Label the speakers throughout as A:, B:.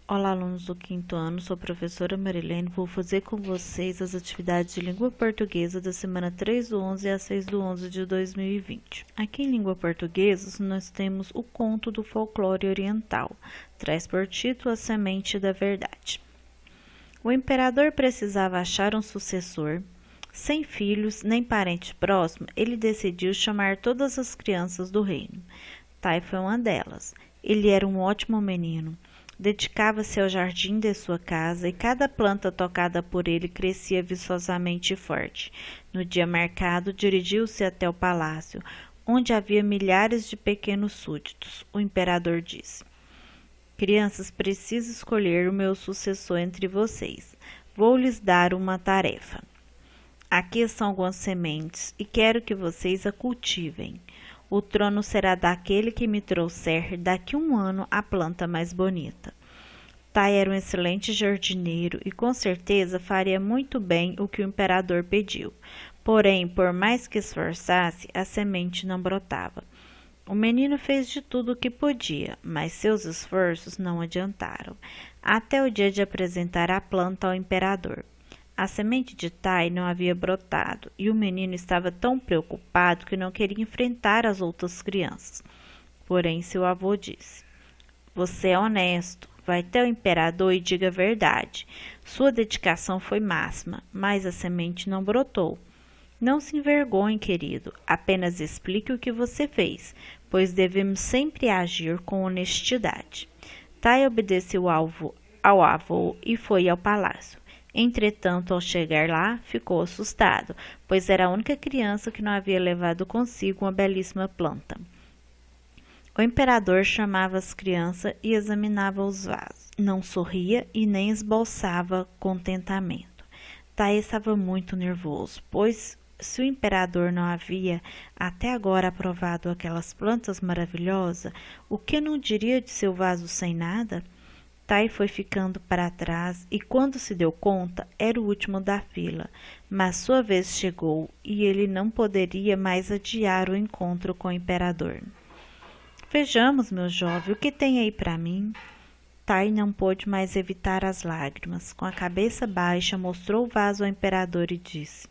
A: Olá, alunos do quinto ano, sou a professora Marilene. Vou fazer com vocês as atividades de língua portuguesa da semana 3/11 a 6/11 de 2020. Aqui em língua portuguesa, nós temos o conto do folclore oriental. Traz por título A Semente da Verdade. O imperador precisava achar um sucessor. Sem filhos, nem parente próximo, ele decidiu chamar todas as crianças do reino. Tai foi uma delas. Ele era um ótimo menino. Dedicava-se ao jardim de sua casa e cada planta tocada por ele crescia viçosamente forte. No dia marcado, dirigiu-se até o palácio, onde havia milhares de pequenos súditos. O imperador disse: Crianças, preciso escolher o meu sucessor entre vocês. Vou lhes dar uma tarefa. Aqui estão algumas sementes e quero que vocês a cultivem. O trono será daquele que me trouxer daqui 1 ano a planta mais bonita. Tai era um excelente jardineiro e com certeza faria muito bem o que o imperador pediu. Porém, por mais que esforçasse, a semente não brotava. O menino fez de tudo o que podia, mas seus esforços não adiantaram, até o dia de apresentar a planta ao imperador. A semente de Tai não havia brotado e o menino estava tão preocupado que não queria enfrentar as outras crianças. Porém, seu avô disse: Você é honesto, vai até o imperador e diga a verdade. Sua dedicação foi máxima, mas a semente não brotou. Não se envergonhe, querido, apenas explique o que você fez, pois devemos sempre agir com honestidade. Tai obedeceu ao avô e foi ao palácio. Entretanto, ao chegar lá, ficou assustado, pois era a única criança que não havia levado consigo uma belíssima planta. O imperador chamava as crianças e examinava os vasos. Não sorria e nem esboçava contentamento. Tai estava muito nervoso, pois se o imperador não havia até agora aprovado aquelas plantas maravilhosas, o que não diria de seu vaso sem nada? Tai foi ficando para trás e, quando se deu conta, era o último da fila, mas sua vez chegou e ele não poderia mais adiar o encontro com o imperador. Vejamos, meu jovem, o que tem aí para mim? Tai não pôde mais evitar as lágrimas. Com a cabeça baixa, mostrou o vaso ao imperador e disse: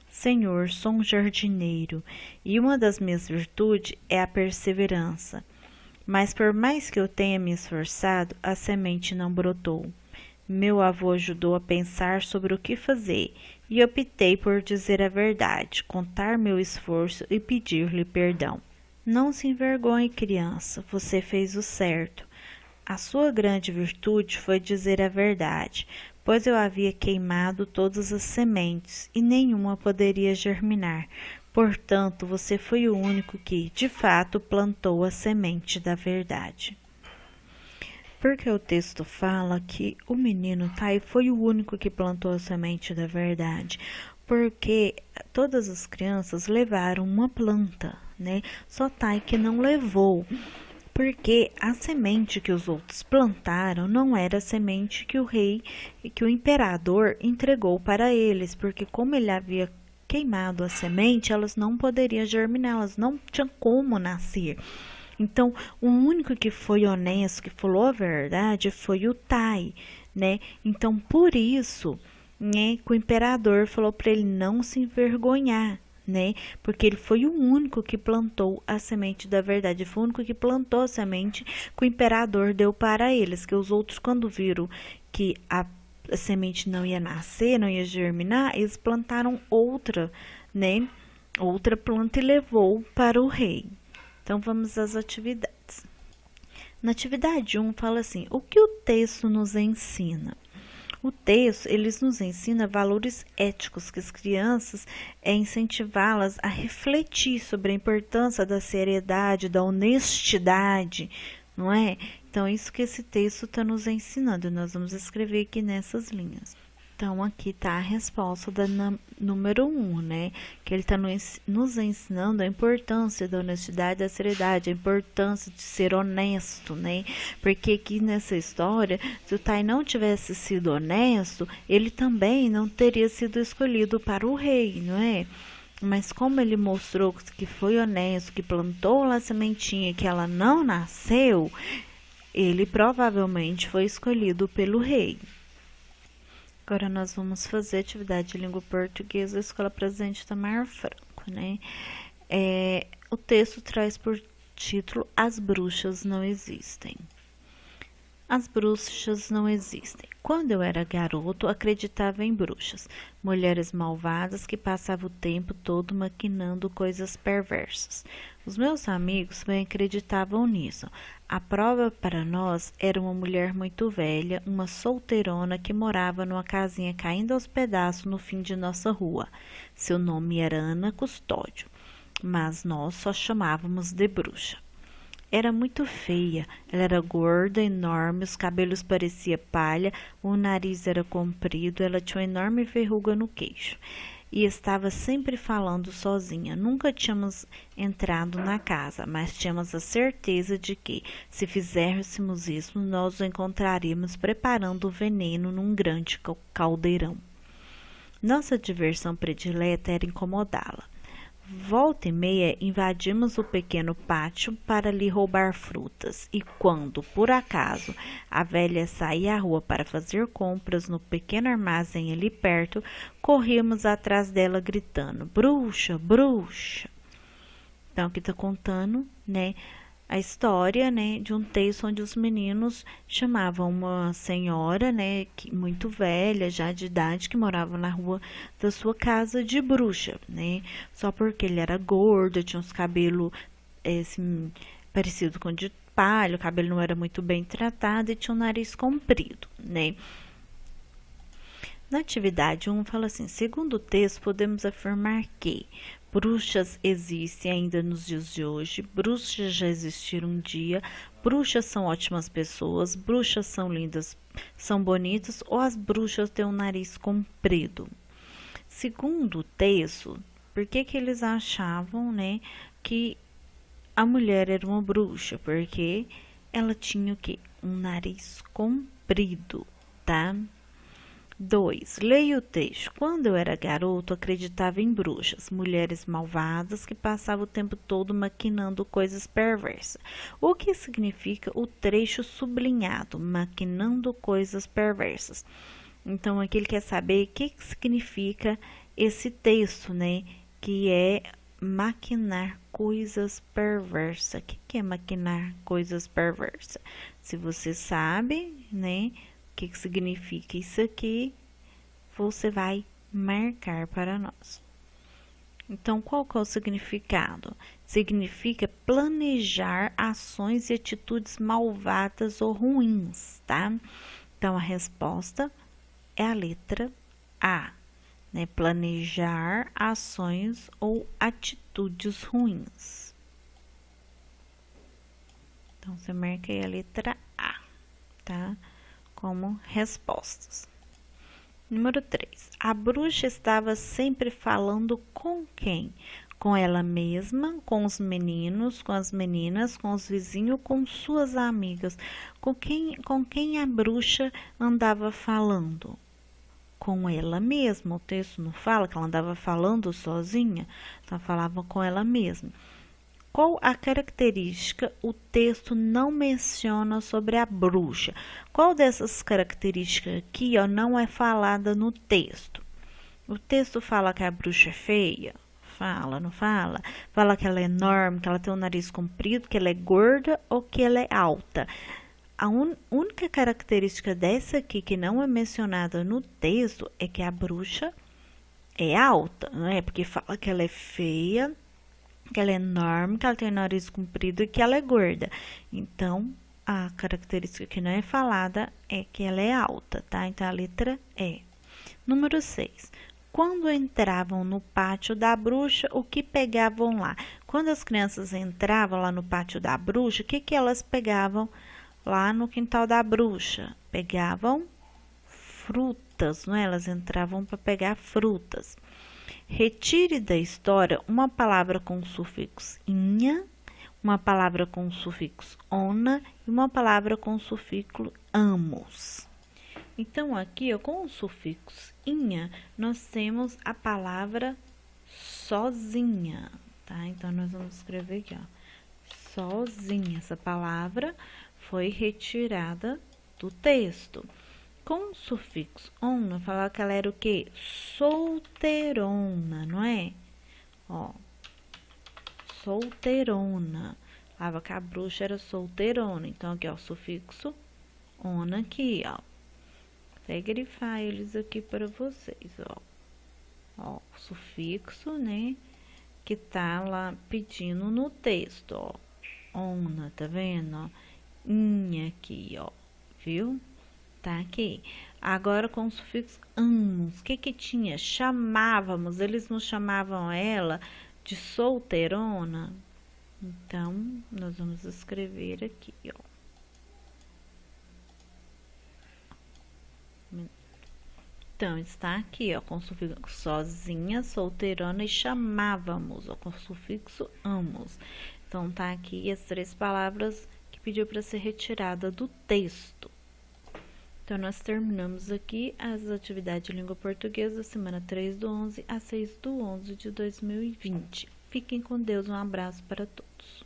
A: Senhor, sou um jardineiro e uma das minhas virtudes é a perseverança. Mas por mais que eu tenha me esforçado, a semente não brotou. Meu avô ajudou a pensar sobre o que fazer e optei por dizer a verdade, contar meu esforço e pedir-lhe perdão. Não se envergonhe, criança, você fez o certo. A sua grande virtude foi dizer a verdade, pois eu havia queimado todas as sementes e nenhuma poderia germinar. Portanto, você foi o único que, de fato, plantou a semente da verdade. Porque o texto fala que o menino Tai foi o único que plantou a semente da verdade, porque todas as crianças levaram uma planta, né? Só Tai que não levou, porque a semente que os outros plantaram não era a semente que o rei e que o imperador entregou para eles, porque como ele havia queimado a semente, elas não poderiam germinar, elas não tinham como nascer. Então, o único que foi honesto, que falou a verdade, foi o Tai, né? Então, por isso, né, que o imperador falou para ele não se envergonhar, né? Porque ele foi o único que plantou a semente da verdade, foi o único que plantou a semente que o imperador deu para eles, que os outros, quando viram que a semente não ia nascer, não ia germinar, eles plantaram outra, né? Outra planta e levou para o rei. Então vamos às atividades. Na atividade 1 fala assim: o que o texto nos ensina? O texto, eles nos ensina valores éticos que as crianças incentivá-las a refletir sobre a importância da seriedade, da honestidade, não é? Então, isso que esse texto está nos ensinando. Nós vamos escrever aqui nessas linhas. Então, aqui está a resposta da número 1, né? Que ele está nos ensinando a importância da honestidade, da seriedade, a importância de ser honesto, né? Porque aqui nessa história, se o Tai não tivesse sido honesto, ele também não teria sido escolhido para o rei, não é? Mas como ele mostrou que foi honesto, que plantou lá a sementinha, que ela não nasceu, Ele provavelmente foi escolhido pelo rei. Agora nós vamos fazer atividade de língua portuguesa da Escola Presidente Itamar Franco, né? O texto traz por título As bruxas não existem. As bruxas não existem. Quando eu era garoto, acreditava em bruxas, mulheres malvadas que passavam o tempo todo maquinando coisas perversas. Os meus amigos também acreditavam nisso. A prova para nós era uma mulher muito velha, uma solteirona que morava numa casinha caindo aos pedaços no fim de nossa rua. Seu nome era Ana Custódio, mas nós só chamávamos de bruxa. Era muito feia, ela era gorda, enorme, os cabelos pareciam palha, o nariz era comprido, ela tinha uma enorme verruga no queixo. E estava sempre falando sozinha. Nunca tínhamos entrado na casa, mas tínhamos a certeza de que, se fizéssemos isso, nós o encontraríamos preparando o veneno num grande caldeirão. Nossa diversão predileta era incomodá-la. Volta e meia invadimos o pequeno pátio para lhe roubar frutas, e quando, por acaso, a velha saía à rua para fazer compras no pequeno armazém ali perto, corríamos atrás dela gritando: bruxa, bruxa! Então aqui está contando, né, a história, né, de um texto onde os meninos chamavam uma senhora, né, muito velha, já de idade, que morava na rua da sua casa, de bruxa, né, só porque ele era gordo, tinha uns cabelos assim, parecido com de palha, o cabelo não era muito bem tratado e tinha um nariz comprido, né. Na atividade 1 fala assim: segundo o texto, podemos afirmar que bruxas existem ainda nos dias de hoje, bruxas já existiram um dia, bruxas são ótimas pessoas, bruxas são lindas, são bonitas, ou as bruxas têm um nariz comprido. Segundo o texto, por que eles achavam, né, que a mulher era uma bruxa? Porque ela tinha o quê? Um nariz comprido, tá? 2. Leia o texto. Quando eu era garoto, acreditava em bruxas, mulheres malvadas que passavam o tempo todo maquinando coisas perversas. O que significa o trecho sublinhado, maquinando coisas perversas? Então, aqui ele quer saber o que significa esse texto, né? Que é maquinar coisas perversas. O que é maquinar coisas perversas? Se você sabe, né, o que significa isso aqui, você vai marcar para nós. Então, qual que é o significado? Significa planejar ações e atitudes malvadas ou ruins, tá? Então, a resposta é a letra A, né? Planejar ações ou atitudes ruins. Então, você marca aí a letra A, tá? Como respostas. Número 3. A bruxa estava sempre falando com quem? Com ela mesma, com os meninos, com as meninas, com os vizinhos, com suas amigas. Com quem a bruxa andava falando? Com ela mesma. O texto não fala que ela andava falando sozinha, só falava com ela mesma. Qual a característica o texto não menciona sobre a bruxa? Qual dessas características aqui, ó, não é falada no texto? O texto fala que a bruxa é feia? Fala, não fala? Fala que ela é enorme, que ela tem um nariz comprido, que ela é gorda ou que ela é alta? A única característica dessa aqui que não é mencionada no texto é que a bruxa é alta, não é? Porque fala que ela é feia, que ela é enorme, que ela tem o nariz comprido e que ela é gorda. Então, a característica que não é falada é que ela é alta, tá? Então, a letra E. Número 6. Quando entravam no pátio da bruxa, o que pegavam lá? Quando as crianças entravam lá no pátio da bruxa, o que elas pegavam lá no quintal da bruxa? Pegavam frutas, não é? Elas entravam para pegar frutas. Retire da história uma palavra com o sufixo inha, uma palavra com o sufixo ona e uma palavra com o sufixo amos. Então, aqui, ó, com o sufixo inha, nós temos a palavra sozinha, tá? Então, nós vamos escrever aqui, ó, sozinha. Essa palavra foi retirada do texto. Com o sufixo ona, falava que ela era o quê? Solteirona, não é? Ó, solteirona. Falava que a bruxa era solteirona. Então, aqui, ó, o sufixo ona aqui, ó. Vou grifar eles aqui para vocês, ó. Ó, o sufixo, né? Que tá lá pedindo no texto, ó. Ona, tá vendo, ó? Inha aqui, ó. Viu? Tá aqui. Agora com o sufixo amos, o que que tinha? Chamávamos, eles não chamavam ela de solteirona? Então, nós vamos escrever aqui, ó. Então, está aqui, ó, com o sufixo sozinha, solteirona e chamávamos, ó, com o sufixo amos. Então, tá aqui as 3 palavras que pediu para ser retirada do texto. Então, nós terminamos aqui as atividades de língua portuguesa da semana 3/11 a 6/11 de 2020. Fiquem com Deus, um abraço para todos.